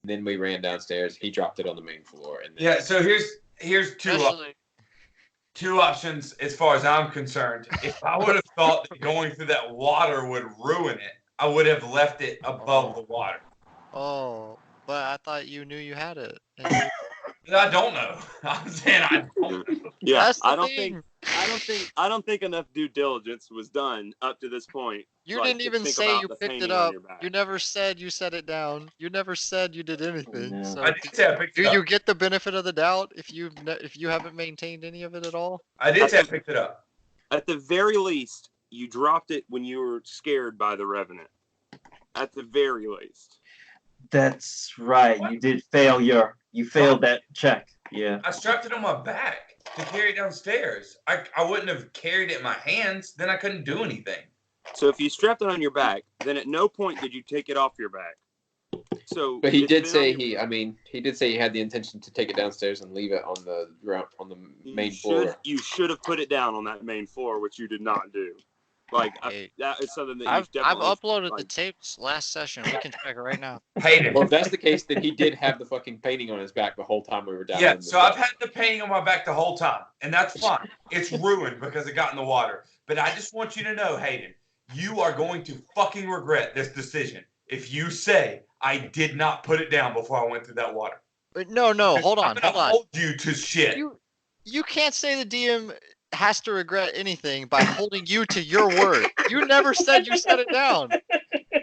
Then we ran downstairs. He dropped it on the main floor, and then Yeah. So here's two options as far as I'm concerned. If I would have thought that going through that water would ruin it, I would have left it above the water. Oh, but I thought you knew you had it. I don't know. I'm saying I don't know. Yeah, That's the I don't thing. think enough due diligence was done up to this point. You didn't to even think say about you the picked it painting on up. your back. You never said you set it down. You never said you did anything. No. So I did say I picked do it up. you get the benefit of the doubt if you haven't maintained any of it at all? I did say I picked it up. At the very least, you dropped it when you were scared by the Revenant. At the very least. That's right. What? You did fail you failed that check. Yeah. I strapped it on my back to carry it downstairs. I wouldn't have carried it in my hands. Then I couldn't do anything. So if you strapped it on your back, then at no point did you take it off your back. So, but he it's did been say on your- he did say he had the intention to take it downstairs and leave it on the ground on the main you floor. You should have put it down on that main floor, which you did not do. Like that is something that I've definitely uploaded the like, tapes last session. We can check it right now. Hayden. Well, if that's the case, then he did have the fucking painting on his back the whole time we were down. Yeah, in the so I've had the painting on my back the whole time, and that's fine. It's ruined because it got in the water. But I just want you to know, Hayden, you are going to fucking regret this decision if you say I did not put it down before I went through that water. But no, hold on, I'm gonna hold you to shit. You can't say the DM has to regret anything by holding you to your word. You never said you set it down.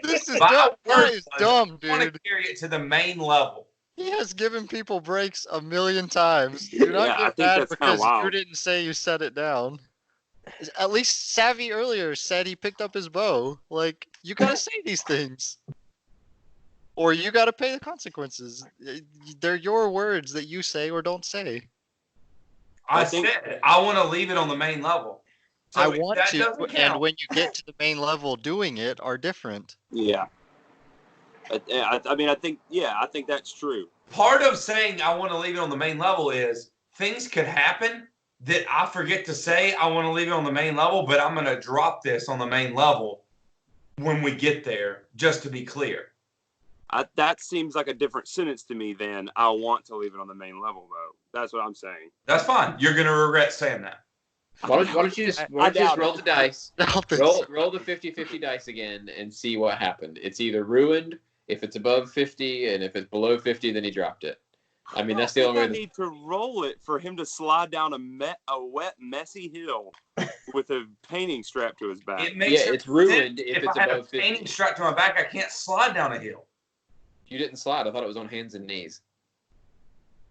This is dumb. That is dumb, I want dude. to carry it to the main level. He has given people breaks a million times. Do not Yeah, I get think mad that's kinda because you wild. didn't say you set it down. At least Savvy earlier said he picked up his bow. Like, you gotta say these things. Or you gotta pay the consequences. They're your words that you say or don't say. I said I want to leave it on the main level. So I if want that to, doesn't and count, when you get to the main level doing it are different. Yeah. I mean, I think that's true. part of saying I want to leave it on the main level is things could happen that I forget to say I want to leave it on the main level, but I'm going to drop this on the main level when we get there, just to be clear. That seems like a different sentence to me than I want to leave it on the main level, though. That's what I'm saying. That's fine. You're going to regret saying that. Why don't you just roll the dice? Roll the 50-50 dice again and see what happened. It's either ruined if it's above 50, and if it's below 50, then he dropped it. I mean, that's the only way. I need to roll it for him to slide down a wet, messy hill with a painting strapped to his back. It makes it's ruined if it's I had above a 50. painting strapped to my back, I can't slide down a hill. You didn't slide. I thought it was on hands and knees.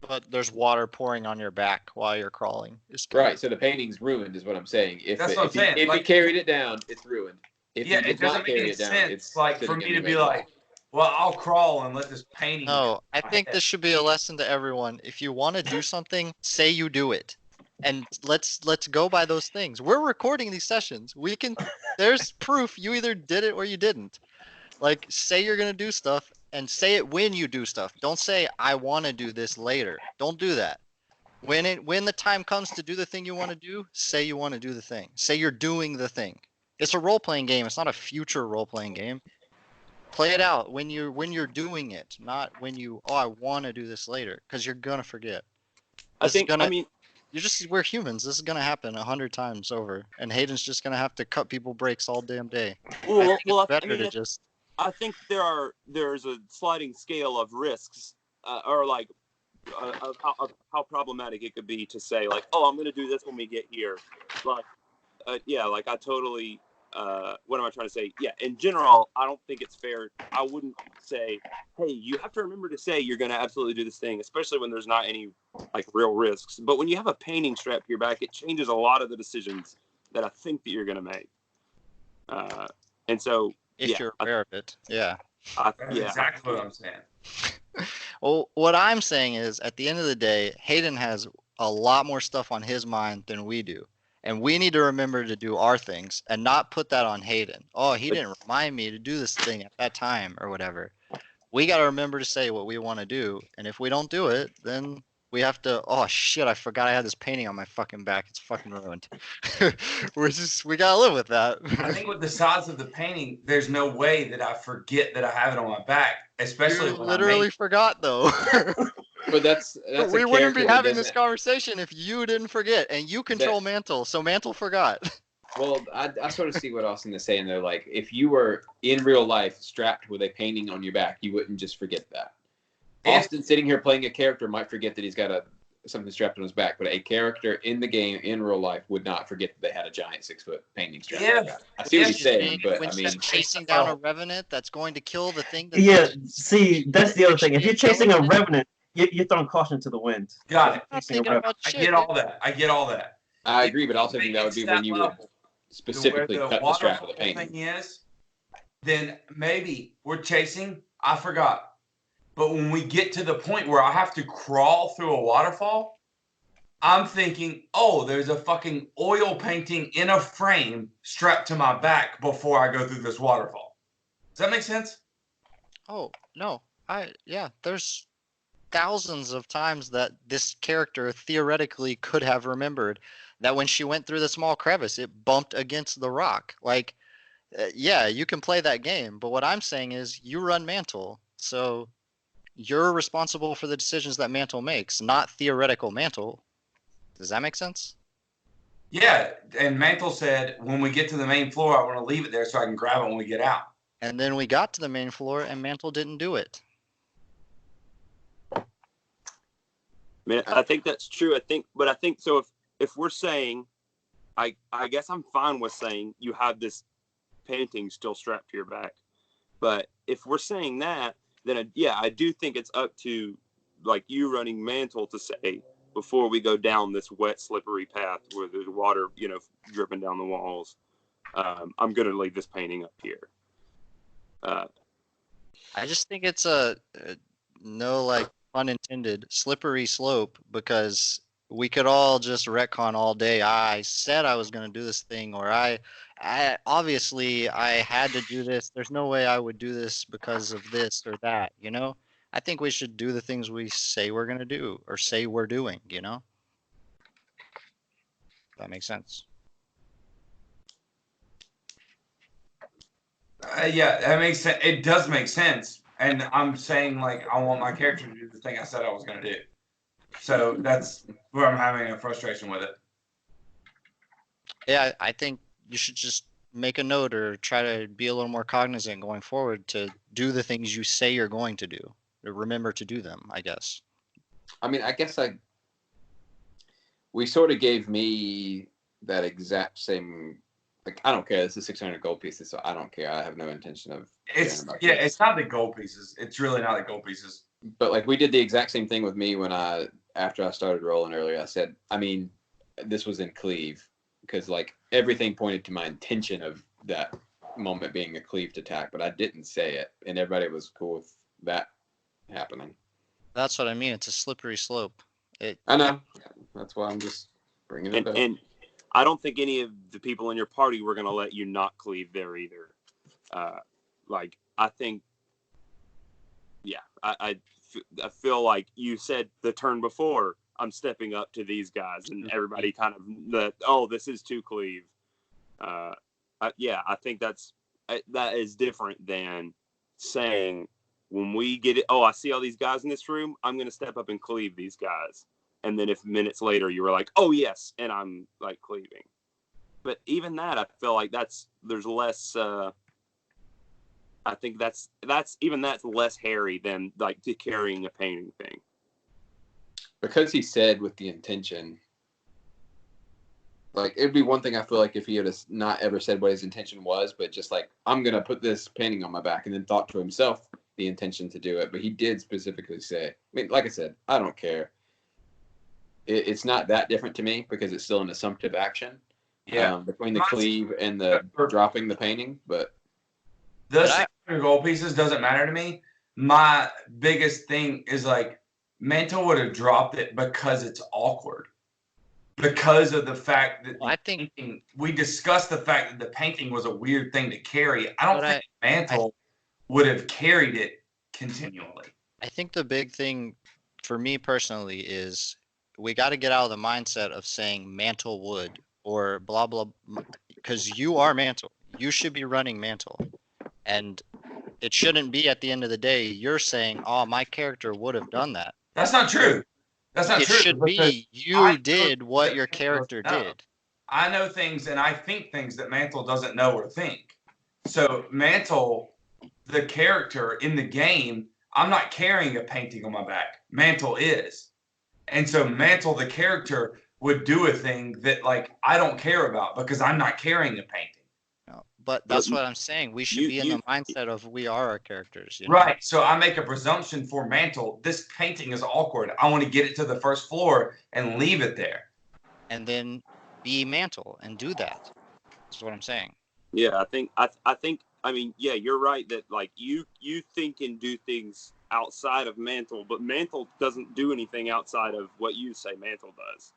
But there's water pouring on your back while you're crawling. Right, so the painting's ruined is what I'm saying. If Like, he carried it down, it's ruined. If yeah, he it did not doesn't make carry any it down, sense. it's Like for me to be like, well, I'll crawl and let this painting. No, I think this should be a lesson to everyone. If you want to do something, say you do it. And let's go by those things. We're recording these sessions. There's proof you either did it or you didn't. Like, say you're going to do stuff and say it when you do stuff. Don't say I want to do this later. Don't do that. When the time comes to do the thing you want to do, say you want to do the thing. Say you're doing the thing. It's a role-playing game. It's not a future role-playing game. Play it out when you're doing it, not when I want to do this later, because you're gonna forget. We're humans. This is gonna happen 100 times over, and Hayden's just gonna have to cut people breaks all damn day. I think there's a sliding scale of risks, or like of how problematic it could be to say like, oh, I'm gonna do this when we get here, like, like I totally. What am I trying to say? Yeah, in general, I don't think it's fair. I wouldn't say, hey, you have to remember to say you're going to absolutely do this thing, especially when there's not any like real risks. But when you have a painting strapped to your back, it changes a lot of the decisions that I think that you're going to make. And so, if you're aware of it, That's exactly what I'm saying. Well, what I'm saying is, at the end of the day, Hayden has a lot more stuff on his mind than we do. And we need to remember to do our things and not put that on Hayden. Oh, he didn't remind me to do this thing at that time or whatever. We got to remember to say what we want to do. And if we don't do it, then we have to. Oh shit! I forgot I had this painting on my fucking back. It's fucking ruined. We gotta live with that. I think with the size of the painting, there's no way that I forget that I have it on my back, especially You when literally forgot though. But that's we a wouldn't be character that having this doesn't. conversation if you didn't forget, and you control Mantle, so Mantle forgot. Well, I sort of see what Austin is saying though. Like, if you were in real life strapped with a painting on your back, you wouldn't just forget that. Austin sitting here playing a character might forget that he's got something strapped on his back, but a character in the game in real life would not forget that they had a giant 6-foot painting strapped on their back. I see what he's saying, but when I mean, chasing down a revenant that's going to kill the thing. Yeah, see, that's the other thing. If you're chasing a revenant, you're throwing caution to the wind. Got it. I'm thinking about I shit, get all that. I get all that. I agree, but I also think that would be when you would specifically cut the strap of the painting. Thing is, then maybe we're chasing. I forgot. But when we get to the point where I have to crawl through a waterfall, I'm thinking, oh, there's a fucking oil painting in a frame strapped to my back before I go through this waterfall. Does that make sense? Oh, no. There's thousands of times that this character theoretically could have remembered that when she went through the small crevice, it bumped against the rock. Like, yeah, you can play that game, but what I'm saying is you run Mantle, so you're responsible for the decisions that Mantle makes, not theoretical Mantle. Does that make sense? Yeah, and Mantle said, when we get to the main floor, I want to leave it there so I can grab it when we get out. And then we got to the main floor, and Mantle didn't do it. Man, I think that's true. I think so. If we're saying, I guess I'm fine with saying you have this painting still strapped to your back. But if we're saying that, then I do think it's up to like you running Mantle to say before we go down this wet, slippery path where there's water, dripping down the walls. I'm gonna leave this painting up here. I just think it's no, like, unintended slippery slope, because we could all just retcon all day. I said I was going to do this thing, or I obviously I had to do this. There's no way I would do this because of this or that, I think we should do the things we say we're going to do or say we're doing, That makes sense. Yeah, that makes sense. It does make sense. And I'm saying, like, I want my character to do the thing I said I was going to do. So that's where I'm having a frustration with it. Yeah, I think you should just make a note or try to be a little more cognizant going forward to do the things you say you're going to do. Or remember to do them, I guess. I mean, I guess we sort of gave me that exact same. Like, I don't care. This is 600 gold pieces, so I don't care. I have no intention of. It's not the gold pieces. It's really not the gold pieces. But like, we did the exact same thing with me after I started rolling earlier. I said, I mean, this was in cleave because like everything pointed to my intention of that moment being a cleaved attack, but I didn't say it, and everybody was cool with that happening. That's what I mean. It's a slippery slope. I know. That's why I'm just bringing it up. And I don't think any of the people in your party were going to let you not cleave there either. I think, I feel like you said the turn before, I'm stepping up to these guys, and everybody kind of, this is to cleave. I think that is different than saying when we get it, I see all these guys in this room, I'm going to step up and cleave these guys. And then if minutes later you were like, oh yes, and I'm like cleaving. But even that, I feel like there's less, I think that's less hairy than like carrying a painting thing. Because he said with the intention, like it'd be one thing I feel like if he had not ever said what his intention was, but just like, I'm going to put this painting on my back, and then thought to himself the intention to do it. But he did specifically say, I mean, like I said, I don't care. It's not that different to me because it's still an assumptive action. Yeah. Between the cleave and the dropping the painting, but the 600 gold pieces doesn't matter to me. My biggest thing is like Mantle would have dropped it because it's awkward. Because of the fact that we discussed the fact that the painting was a weird thing to carry. I don't think Mantle would have carried it continually. I think the big thing for me personally, is we got to get out of the mindset of saying Mantle would or blah blah, because you are Mantle. You should be running Mantle, and it shouldn't be at the end of the day you're saying, "Oh, my character would have done that." That's not true. That's not It true. should be you did what your character did. I know things and I think things that Mantle doesn't know or think. So Mantle, the character in the game, I'm not carrying a painting on my back. Mantle is. And so Mantle, the character, would do a thing that like I don't care about because I'm not carrying a painting. No, but that's what I'm saying. We should be in the mindset of we are our characters. You know? Right. So I make a presumption for Mantle. This painting is awkward. I want to get it to the first floor and leave it there. And then be Mantle and do that. That's what I'm saying. Yeah, I mean, yeah, you're right that like you think and do things outside of Mantle, but Mantle doesn't do anything outside of what you say Mantle does.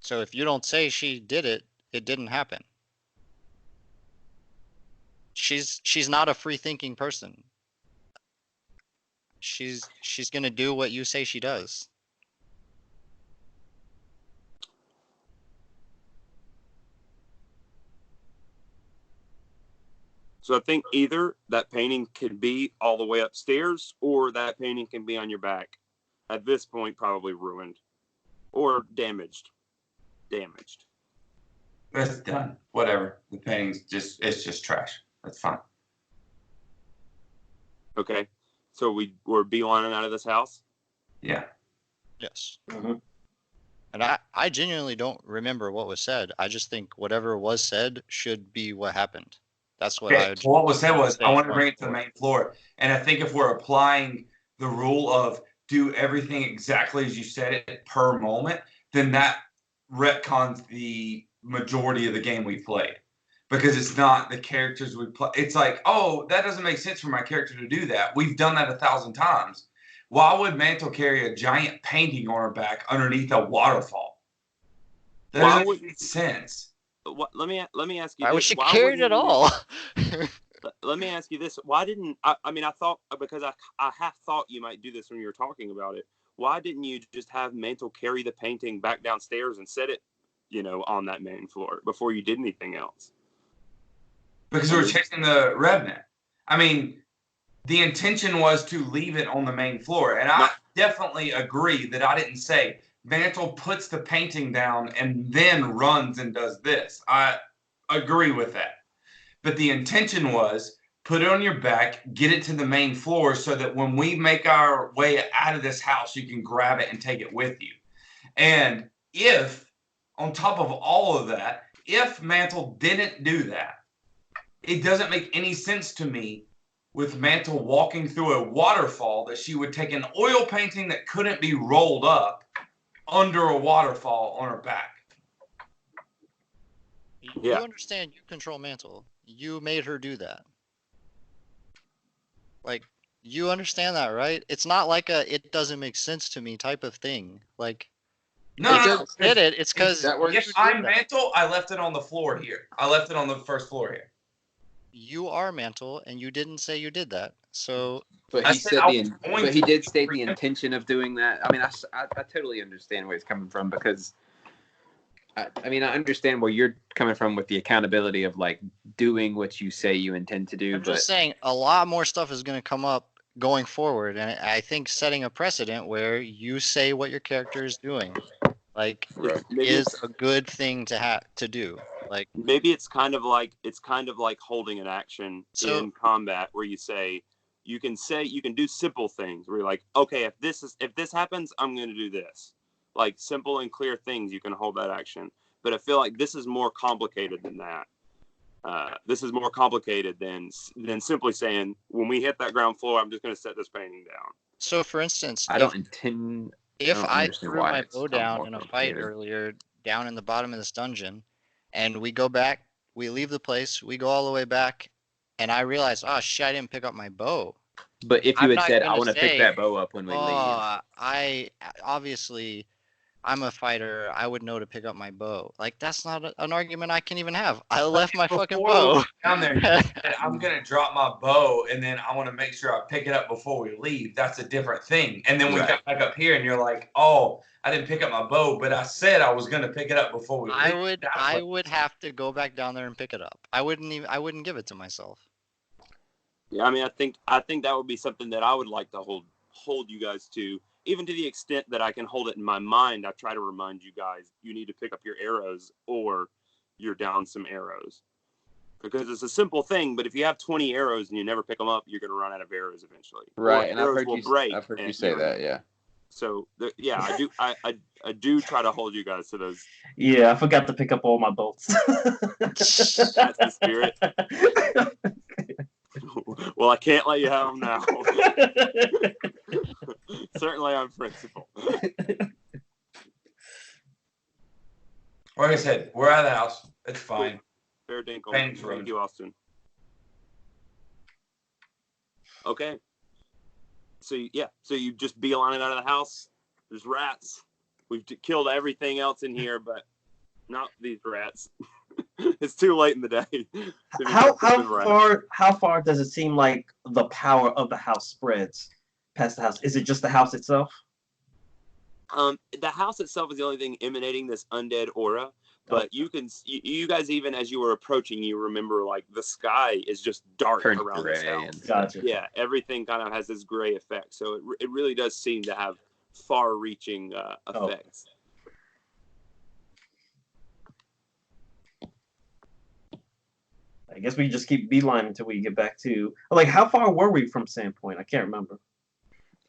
So if you don't say she did it, it didn't happen. She's not a free thinking person. She's gonna do what you say she does. So I think either that painting can be all the way upstairs or that painting can be on your back. At this point, probably ruined or damaged. Damaged. That's done. Whatever. The painting's it's just trash. That's fine. Okay. So we're beelining out of this house? Yeah. Yes. Mm-hmm. And I genuinely don't remember what was said. I just think whatever was said should be what happened. That's what I would. So what was said was I want to bring it to the main floor. And I think if we're applying the rule of do everything exactly as you said it per moment, then that retcons the majority of the game we played. Because it's not the characters we play. It's like, oh, that doesn't make sense for my character to do that. We've done that 1,000 times. Why would Mantle carry a giant painting on her back underneath a waterfall? That doesn't make sense. Let me ask you. Why would she carry it at all? Let me ask you this: why didn't I mean? I thought because I half thought you might do this when you were talking about it. Why didn't you just have Mantle carry the painting back downstairs and set it, on that main floor before you did anything else? Because we were chasing the Revenant. I mean, the intention was to leave it on the main floor, and I definitely agree that I didn't say Mantle puts the painting down and then runs and does this. I agree with that. But the intention was put it on your back, get it to the main floor so that when we make our way out of this house, you can grab it and take it with you. And if, on top of all of that, if Mantle didn't do that, it doesn't make any sense to me with Mantle walking through a waterfall that she would take an oil painting that couldn't be rolled up under a waterfall on her back. You understand you control Mantle. You made her do that. Like, you understand that, right? It's not like it doesn't make sense to me type of thing. Like, No. Did it? It's because if I'm Mantle, I left it on the floor here. I left it on the first floor here. You are Mantle, and you didn't say you did that. So, but he did state the intention of doing that. I mean, I totally understand where he's coming from because, I understand where you're coming from with the accountability of like doing what you say you intend to do. I'm just saying a lot more stuff is going to come up going forward, and I think setting a precedent where you say what your character is doing, like, is a good thing to do. Like, maybe it's kind of like holding an action in combat where you can do simple things where you're like, okay, if this happens, I'm going to do this. Like simple and clear things, you can hold that action. But I feel like this is more complicated than that. This is more complicated than simply saying, when we hit that ground floor, I'm just going to set this painting down. So, for instance, if I threw my bow down in a fight earlier down in the bottom of this dungeon, and we go back, we leave the place, we go all the way back, and I realize, oh shit, I didn't pick up my bow. But if you had said, I want to pick that bow up when we leave. I obviously I'm a fighter. I would know to pick up my bow. Like, that's not an argument I can even have. I left my fucking bow. Down there, you said, I'm going to drop my bow, and then I want to make sure I pick it up before we leave. That's a different thing. And then we got back up here, and you're like, oh, I didn't pick up my bow, but I said I was going to pick it up before we leave. I would have to go back down there and pick it up. I wouldn't give it to myself. Yeah, I mean, I think that would be something that I would like to hold you guys to, even to the extent that I can hold it in my mind. I try to remind you guys, you need to pick up your arrows or you're down some arrows. Because it's a simple thing, but if you have 20 arrows and you never pick them up, you're going to run out of arrows eventually. Right, and I've heard you say that, yeah. So, I do I do try to hold you guys to those. Yeah, I forgot to pick up all my bolts. That's the spirit. Well, I can't let you have them now. Certainly on principle. Like I said, we're out of the house. It's fine. Fair dinkle. Thank you, Austin. Okay. So you just beeline it out of the house. There's rats. We've killed everything else in here, but not these rats. It's too late in the day. How far does it seem like the power of the house spreads past the house? Is it just the house itself? The house itself is the only thing emanating this undead aura. But you guys, even as you were approaching, you remember like the sky is just dark around this house. Gotcha. Yeah, everything kind of has this gray effect. So it really does seem to have far-reaching effects. I guess we just keep beeline until we get back to, like, how far were we from Sandpoint? I can't remember.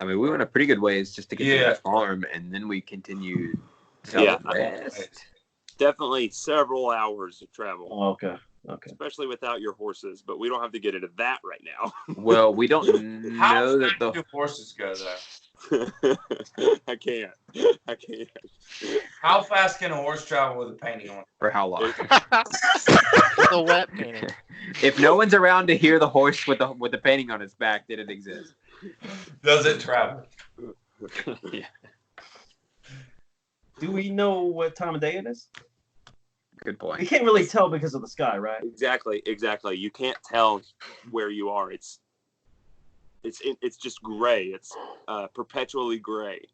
I mean, we went a pretty good ways just to get to the farm, and then we continued southwest. Definitely several hours of travel. Oh, okay. Especially without your horses, but we don't have to get into that right now. Well, we don't know that the horses go though. I can't. How fast can a horse travel with a painting on? For how long? The wet painting. If no one's around to hear the horse with the painting on its back, did it exist? Does it travel? Yeah. Do we know what time of day it is? Good point. You can't really tell because of the sky, right? Exactly. You can't tell where you are. It's just gray. It's perpetually gray.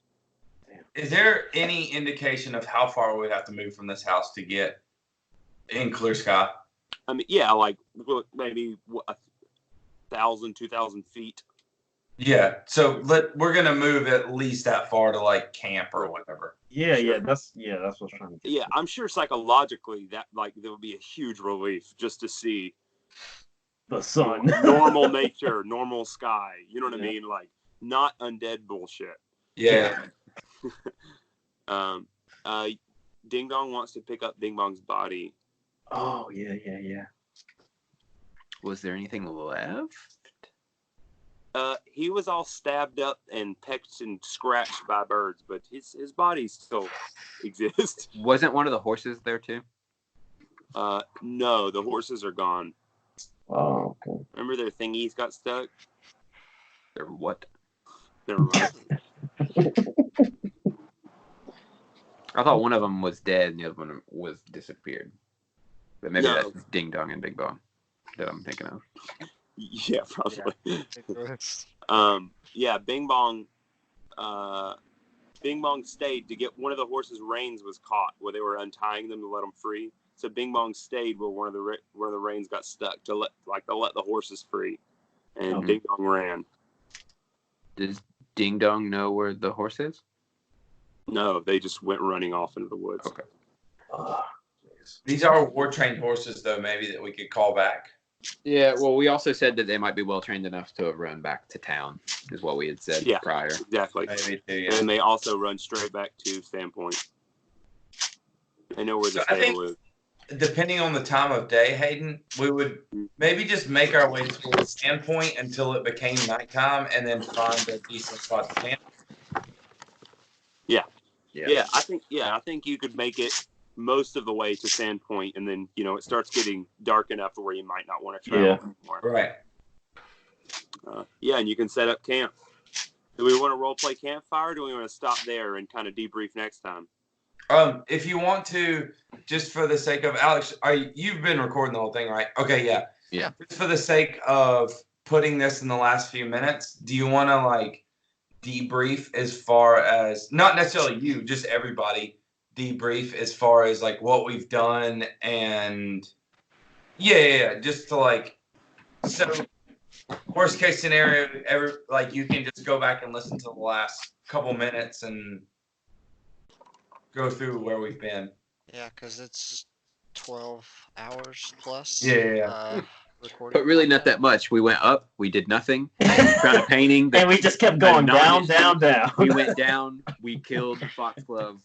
Is there any indication of how far we'd have to move from this house to get in clear sky? I mean, yeah, like maybe 1,000, 2,000 feet. Yeah, so we're gonna move at least that far to like camp or whatever. Yeah, that's what I was trying to get. Yeah, I'm sure psychologically that like there would be a huge relief just to see the sun, normal nature, normal sky. You know what I mean? Like not undead bullshit. Yeah. Ding Dong wants to pick up Ding Dong's body. Oh yeah. Was there anything left? He was all stabbed up and pecked and scratched by birds, but his body still exists. Wasn't one of the horses there too? No, the horses are gone. Oh, okay. Remember their thingies got stuck? Their what? Never mind. I thought one of them was dead and the other one was disappeared. But maybe that's Ding Dong and Big Bong that I'm thinking of. Yeah, probably. Bing Bong stayed to get one of the horses' reins was caught where they were untying them to let them free. So Bing Bong stayed where one of the reins got stuck to let the horses free, and Ding Dong ran. Does Ding Dong know where the horse is? No, they just went running off into the woods. Okay. These are war-trained horses, though, maybe that we could call back. Yeah, well, we also said that they might be well-trained enough to run back to town, is what we had said prior. Exactly. Maybe too, yeah. And they also run straight back to Sandpoint. They know where the stable is. Depending on the time of day, Hayden, we would maybe just make our way towards Sandpoint until it became nighttime and then find a decent spot to camp. Yeah, I think you could make it most of the way to Sandpoint, and then it starts getting dark enough to where you might not want to travel anymore. Right. And you can set up camp. Do we want to role play campfire, or do we want to stop there and kind of debrief next time? If you want to, just for the sake of Alex, you've been recording the whole thing, right? Okay, yeah. Yeah. Just for the sake of putting this in the last few minutes, do you want to like debrief as far as not necessarily you, just everybody debrief as far as like what we've done and just to like so worst case scenario, like you can just go back and listen to the last couple minutes and go through where we've been. Yeah, because it's 12 hours plus. Yeah. Recording. But really not that much. We went up, we did nothing, found a painting. And we just kept going down. We went down, we killed the foxglove,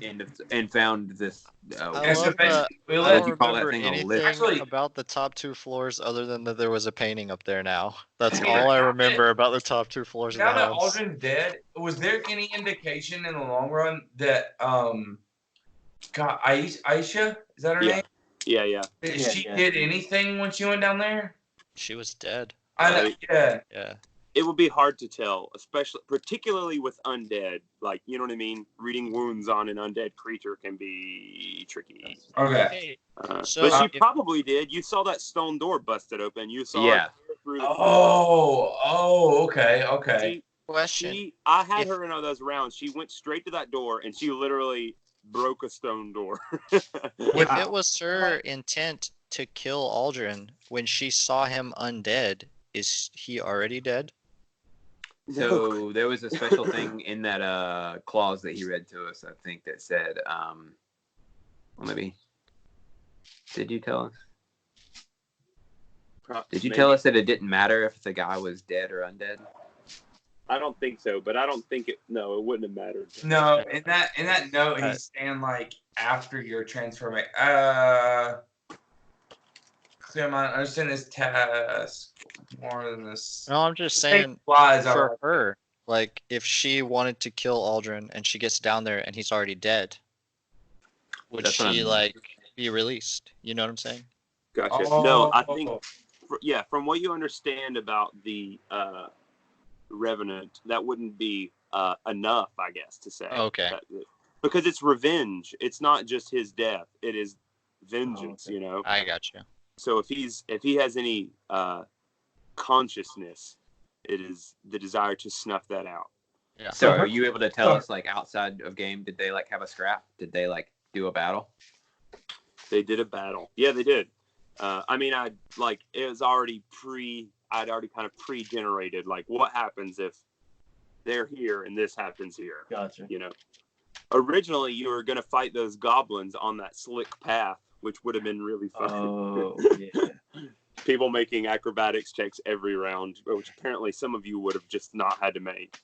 and found this. I What don't did you call that remember thing? anything about the top 2 floors other than that there was a painting up there now. That's all I remember about the top 2 floors of the Now that house. Aldrin's dead, was there any indication in the long run that God, Aisha, is that her name? Yeah. She did anything when she went down there? She was dead. I know. Yeah. It would be hard to tell, particularly with undead. Like, you know what I mean? Reading wounds on an undead creature can be tricky. Okay. But she probably did. You saw that stone door busted open. You saw it through the okay. Question. I had her in one of those rounds. She went straight to that door, and she literally broke a stone door. If it was her intent to kill Aldrin when she saw him undead, is he already dead? So there was a special thing in that clause that he read to us, I think, that said, maybe. Did you tell us? Did you tell us that it didn't matter if the guy was dead or undead? I don't think so, but I don't think it wouldn't have mattered. No, in that note, he's saying like after your transformation. Clear mind, understand this task more than this. No, I'm just saying for her, like if she wanted to kill Aldrin and she gets down there and he's already dead, would she like be released? You know what I'm saying? Gotcha. No, I think from what you understand about the Revenant, that wouldn't be enough, I guess, to say. Okay. Because it's revenge. It's not just his death. It is vengeance, you know? I got you. So if he has any consciousness, it is the desire to snuff that out. Yeah. So are you able to tell us, like, outside of game, did they, like, have a scrap? Did they, like, do a battle? They did a battle. Yeah, they did. I mean, it was already I'd already kind of pre-generated, like, what happens if they're here and this happens here. Gotcha. You know, originally you were going to fight those goblins on that slick path, which would have been really fun. Oh, yeah. People making acrobatics checks every round, which apparently some of you would have just not had to make.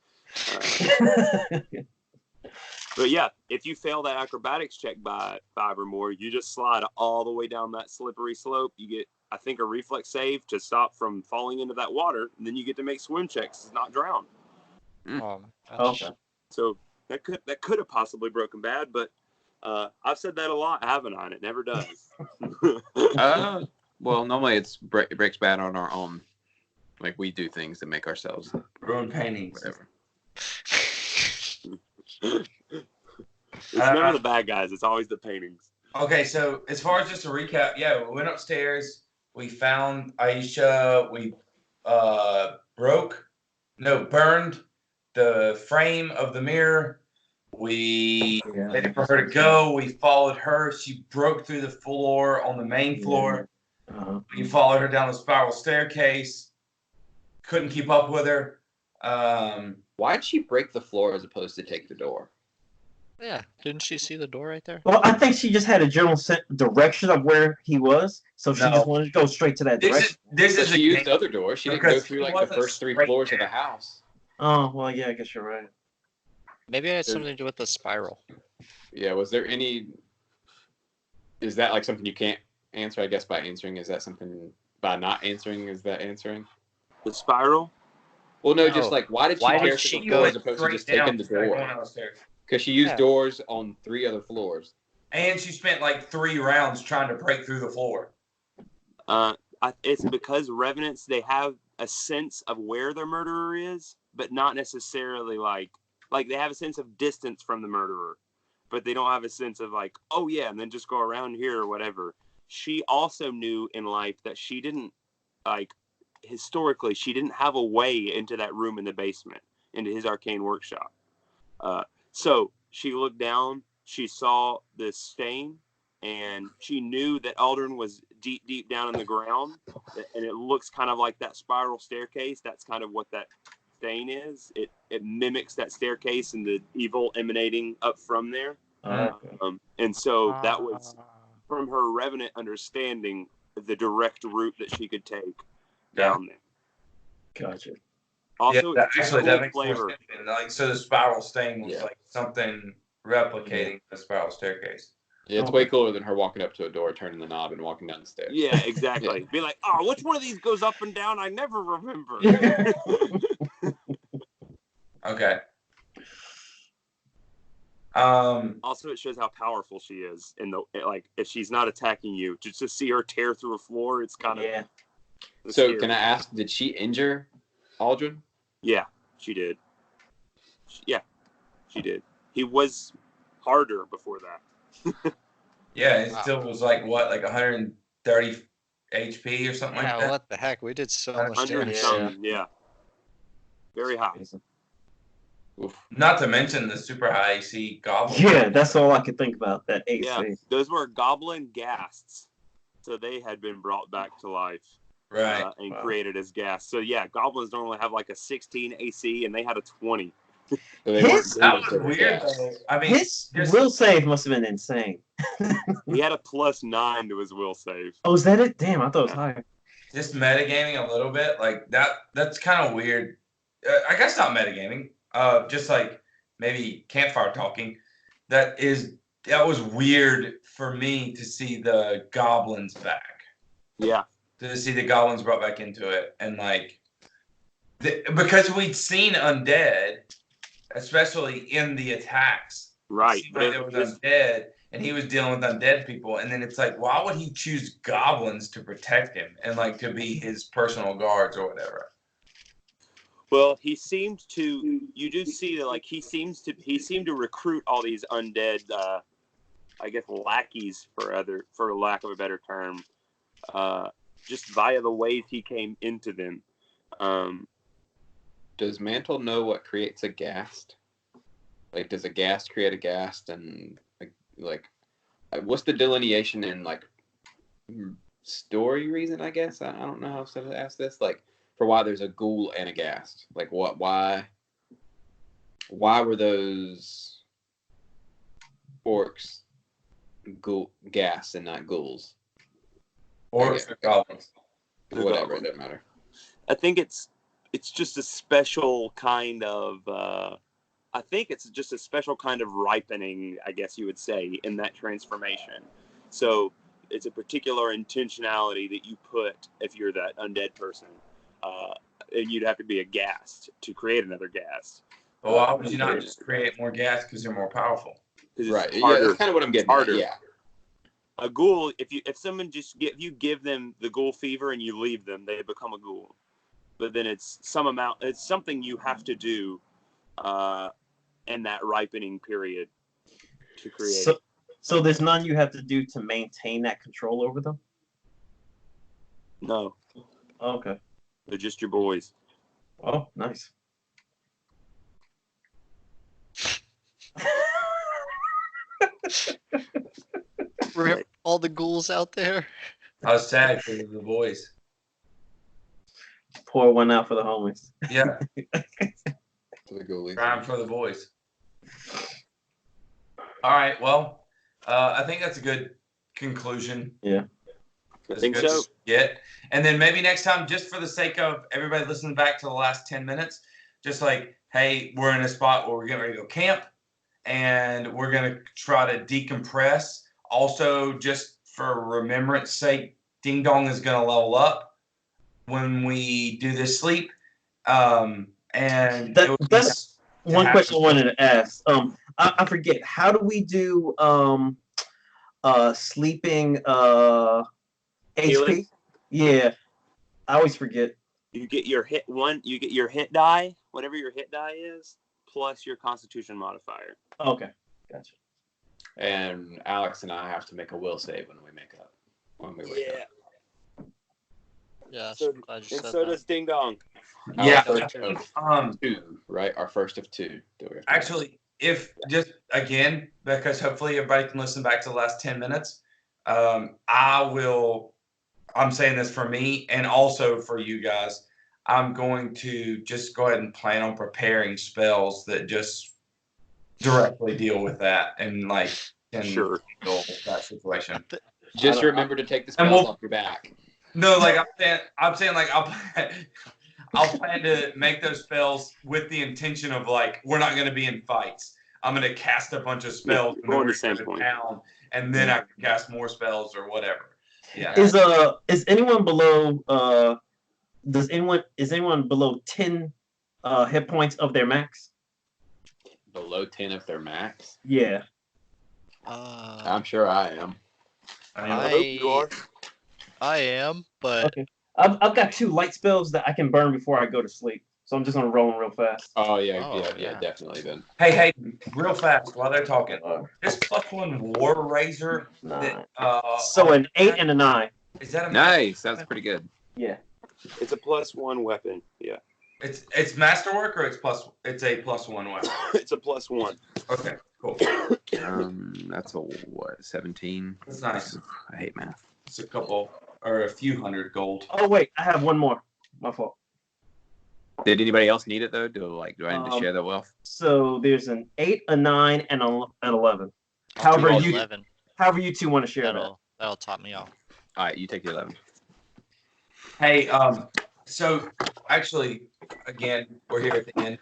But yeah, if you fail that acrobatics check by 5 or more, you just slide all the way down that slippery slope. You get, I think, a reflex save to stop from falling into that water, and then you get to make swim checks to not drown. Okay. So that could have possibly broken bad, but I've said that a lot, haven't I? And it never does. Well, normally it breaks bad on our own. Like, we do things to make ourselves ruin paintings. Whatever. It's never the bad guys. It's always the paintings. Okay, so as far as just a recap, we went upstairs. We found Aisha. We burned the frame of the mirror. We waited for her to go. We followed her. She broke through the floor on the main floor. Uh-huh. We followed her down the spiral staircase. Couldn't keep up with her. Why did she break the floor as opposed to take the door? Yeah, didn't she see the door right there? Well, I think she just had a general direction of where he was, so she just wanted to go straight to that direction. She used the other door. She didn't go through like the first 3 floors of the house. Oh, well, yeah, I guess you're right. Maybe it had something to do with the spiral. Yeah, was there any... Is that like something you can't answer, I guess, by answering? Is that something... By not answering, is that answering? The spiral? Well, no, just like, why did she go as opposed to just taking the door? Because she used doors on 3 other floors. And she spent like 3 rounds trying to break through the floor. It's because Revenants, they have a sense of where their murderer is, but not necessarily like they have a sense of distance from the murderer. but they don't have a sense of like, oh yeah, and then just go around here or whatever. She also knew in life that she didn't, like, historically, she didn't have a way into that room in the basement, into his arcane workshop. So she looked down, she saw this stain, and she knew that Aldrin was deep, deep down in the ground, and it looks kind of like that spiral staircase. That's kind of what that stain is. It mimics that staircase and the evil emanating up from there. And so that was, from her revenant understanding, the direct route that she could take down there. Gotcha. Also, yeah, it's actually, cool that makes flavor. more sense. And, like, so the spiral stain was like something replicating the spiral staircase. Yeah, it's way cooler than her walking up to a door, turning the knob, and walking down the stairs. Yeah, exactly. Be like, oh, which one of these goes up and down? I never remember. Okay. Also, it shows how powerful she is. In the, like, if she's not attacking you, just to see her tear through a floor, it's kind of So, scary. can I ask, did she injure Aldrin? Yeah, she did. Yeah, she did. He was harder before that. Yeah, it still was like what, like 130 HP or something like that. What the heck? We did so much 100 damage. something, yeah. Very high. Oof. Not to mention the super high AC goblin. Yeah, that's all I could think about. That AC. Yeah, those were goblin ghasts. So they had been brought back to life. Right. And created as gas. So yeah, goblins normally have like a 16 AC, and they had a 20. So That was weird, though. I mean, his will save must have been insane. He had a +9 to his will save. Oh, is that it? Damn, I thought it was higher. Just metagaming a little bit, like that's kind of weird. I guess not metagaming. Just like maybe campfire talking. That was weird for me to see the goblins back. Yeah. To see the goblins brought back into it, and like because we'd seen undead, especially in the attacks. Right. Like there was undead, and he was dealing with undead people, and then it's like, why would he choose goblins to protect him and like to be his personal guards or whatever? Well, he seemed to. You do see that, like he seemed to recruit all these undead, I guess lackeys for lack of a better term, just via the ways he came into them. Does Mantle know what creates a ghast? Like, does a ghast create a ghast? And like what's the delineation in like story reason? I guess I don't know how to ask this. Like, for why there's a ghoul and a ghast. Like, what? Why were those orcs ghasts and not ghouls? Orcs or goblins? Whatever, it doesn't matter. I think it's just a special kind of. I think it's just a special kind of ripening, I guess you would say, in that transformation. So it's a particular intentionality that you put if you're that undead person, and you'd have to be a ghast to create another ghast. But why would you not just create more ghast because they're more powerful? Right. Yeah, that's kind of what I'm getting at. Yeah. A ghoul, if you give them the ghoul fever and you leave them, they become a ghoul. But then it's something you have to do in that ripening period to create. So there's none you have to do to maintain that control over them? No. Oh, okay. They're just your boys. Oh, nice. Rip all the ghouls out there. I was sad because of the boys. Pour one out for the homies. Yeah. For the ghoulies. Crime for the boys. All right. Well, I think that's a good conclusion. Yeah. I think so. And then maybe next time, just for the sake of everybody listening back to the last 10 minutes, just like, hey, we're in a spot where we're getting ready to go camp, and we're going to try to decompress. Also, just for remembrance sake, Ding Dong is going to level up when we do this sleep. And that's one question I wanted to ask. I forget, how do we do sleeping HP? Yeah, I always forget. You get your hit die, whatever your hit die is, plus your Constitution modifier. Okay, gotcha. and Alex and I have to make a will save when we wake up. Yeah, So, glad you and said so that. does Ding Dong. Yeah. Our first of two, right? Our first of two. Actually, if just again, because hopefully everybody can listen back to the last 10 minutes, I'm saying this for me and also for you guys. I'm going to just go ahead and plan on preparing spells that just directly deal with that and like can handle that situation. Just remember to take the spells off your back. No, like I'm saying like I'll plan to make those spells with the intention of like we're not going to be in fights. I'm going to cast a bunch of spells and then we're going to town, and then I can cast more spells or whatever. Yeah. Is anyone below? Is anyone below 10 hit points of their max? Below 10 of their max? Yeah. I'm sure I am. I hope you are. I am, but okay. I've got 2 light spells that I can burn before I go to sleep, so I'm just gonna roll them real fast. Oh yeah, definitely then. Hey, real fast while they're talking. This +1 War Razor. So an 8 and a 9. Is that a nice? That's pretty good. Yeah. It's a +1 weapon. Yeah. It's masterwork or it's a +1 weapon. It's a +1. Okay, cool. That's a what? 17. That's nice. I hate math. It's a few hundred gold. Oh wait, I have one more. My fault. Did anybody else need it though? Do I need to share the wealth? So there's an 8, a 9, and an 11. However you two want to share that'll top me off. All right, you take the 11. Hey, so actually, again, we're here at the end.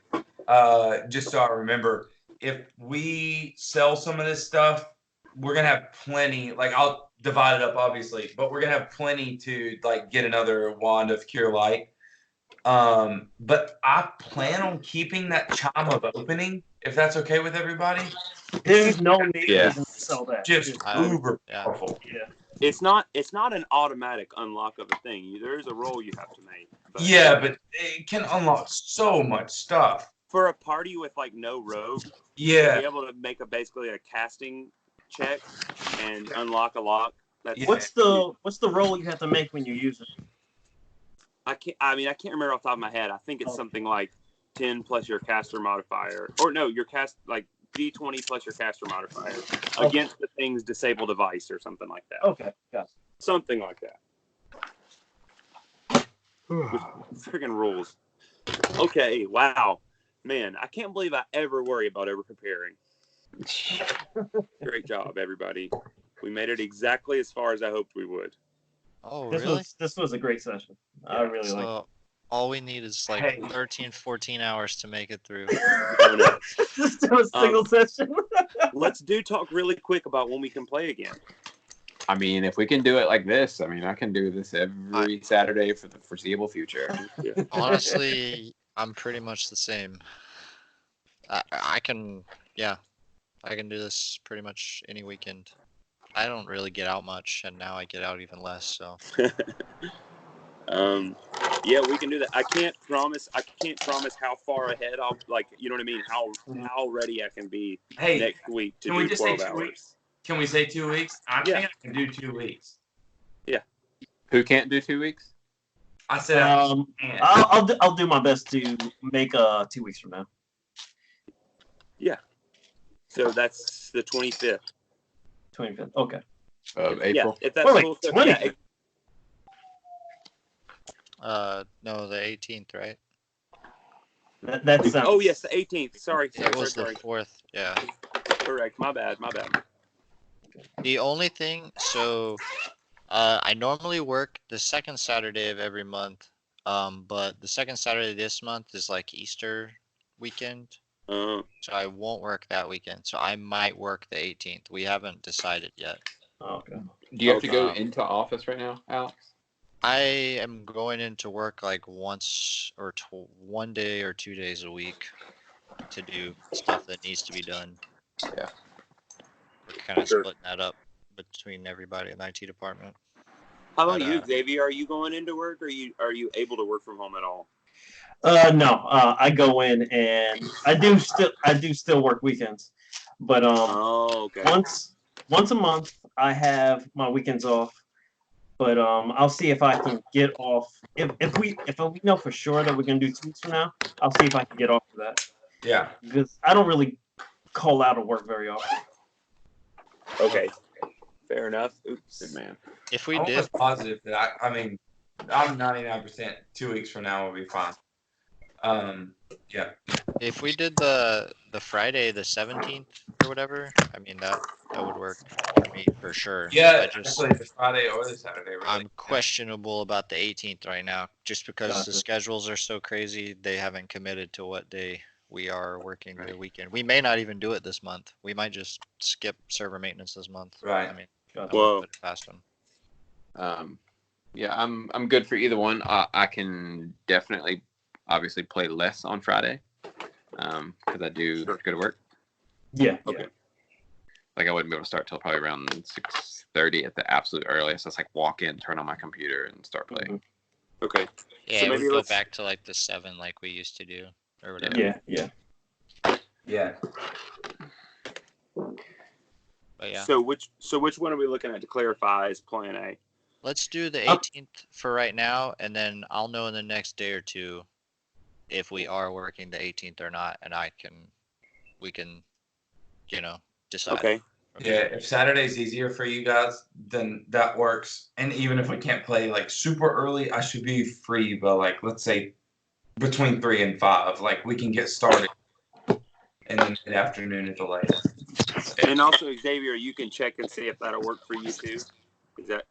Just so I remember, if we sell some of this stuff, we're gonna have plenty. Like, I'll divide it up, obviously, but we're gonna have plenty to like get another wand of cure light. But I plan on keeping that chime of opening, if that's okay with everybody. There's no need to sell that. Just uber powerful. Yeah. It's not an automatic unlock of a thing. There is a roll you have to make. But it can unlock so much stuff. For a party with like no rogue, be able to make basically a casting check and unlock a lock. What's the roll you have to make when you use it? I can't remember off the top of my head. I think it's something like 10 plus your caster modifier, or no, your cast like D20 plus your caster modifier against the thing's disable device or something like that. Okay, gotcha. Something like that. Freaking rules. Okay, wow. Man, I can't believe I ever worry about over preparing. Great job, everybody. We made it exactly as far as I hoped we would. Oh, really? This was a great session. I really like it. All we need is like 13, 14 hours to make it through. Just do a single session. Let's talk really quick about when we can play again. I mean, if we can do it like this, I mean, I can do this every Saturday for the foreseeable future. Yeah. Honestly, I'm pretty much the same. I can do this pretty much any weekend. I don't really get out much, and now I get out even less. So. Yeah, we can do that. I can't promise how far ahead I'll you know what I mean? How ready I can be next week to do 12 hours. Weeks? Can we say 2 weeks? I think I can do 2 weeks. Yeah. Who can't do 2 weeks? I said I'll do my best to make 2 weeks from now. Yeah. So that's the 25th. 25th. Okay. Of April. Yeah, if that's cool. 25th. No, the 18th, right? That's oh yes, the 18th. Sorry. It was the 4th. Yeah. Correct. My bad. The only thing, so I normally work the second Saturday of every month, but the second Saturday this month is like Easter weekend, so I won't work that weekend. So I might work the 18th. We haven't decided yet. Okay. Do you have to go into office right now, Alex? I am going into work like once or 1 day or 2 days a week to do stuff that needs to be done. Yeah. We're kind of splitting that up between everybody in the IT department. How about you, Xavier? Are you going into work, or are you able to work from home at all? No. I go in and I do still work weekends, but okay. once a month I have my weekends off. But I'll see if I can get off. If we know for sure that we're gonna do 2 weeks from now, I'll see if I can get off for that. Yeah. Because I don't really call out of work very often. Okay. Fair enough. Oops. Good man. If we I'm did, almost positive that I mean, I'm 99% 2 weeks from now will be fine. Yeah. if we did the Friday the 17th or whatever, I mean that would work for me for sure. Yeah, I just actually the Friday or the Saturday. Really. I'm questionable about the 18th right now, just because the Gotcha. schedules are so crazy. They haven't committed to what day we are working the weekend. We may not even do it this month. We might just skip server maintenance this month. Right. I mean, Gotcha. I wouldn't put it past them. Yeah, I'm good for either one. I can definitely, obviously, play less on Friday because I do go to work. Yeah. Okay. Like I wouldn't be able to start till probably around 6:30 at the absolute earliest. It's like walk in, turn on my computer, and start playing. Okay. Yeah, So we maybe go let's- back to like the 7 like we used to do or whatever. Yeah. Yeah. But yeah, So which one are we looking at to clarify as plan A? let's do the 18th for right now, and then I'll know in the next day or two if we are working the 18th or not, and we can, decide. Okay. Yeah, if Saturday's easier for you guys, then that works. And even if we can't play like super early, I should be free. But like, let's say between 3 and 5, like we can get started in the mid-afternoon at the latest. And also, Xavier, you can check and see if that'll work for you too. Is that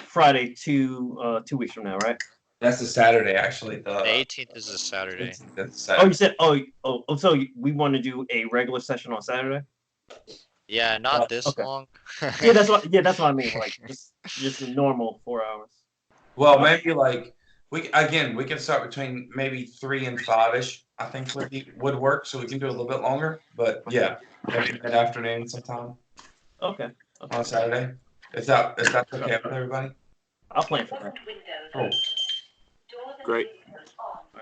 Friday 2 weeks from now, right? That's a Saturday, actually. The 18th is a Saturday. That's Oh, you Saturday. said so we want to do a regular session on Saturday? Yeah, not this okay. long. Yeah, that's what I mean. Like just a normal 4 hours. Well, maybe like we can start between maybe 3 and 5ish. I think would work, so we can do a little bit longer. But yeah, maybe mid-afternoon sometime Okay. on Saturday. If that's okay with everybody. I'll plan for that. Cool. great?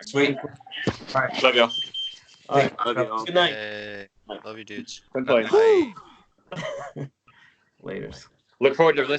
Sweet. All right. Love y'all. All right. Love y'all. Good night. Hey, love you, dudes. Been playing. Bye. Laters. Look forward to listening.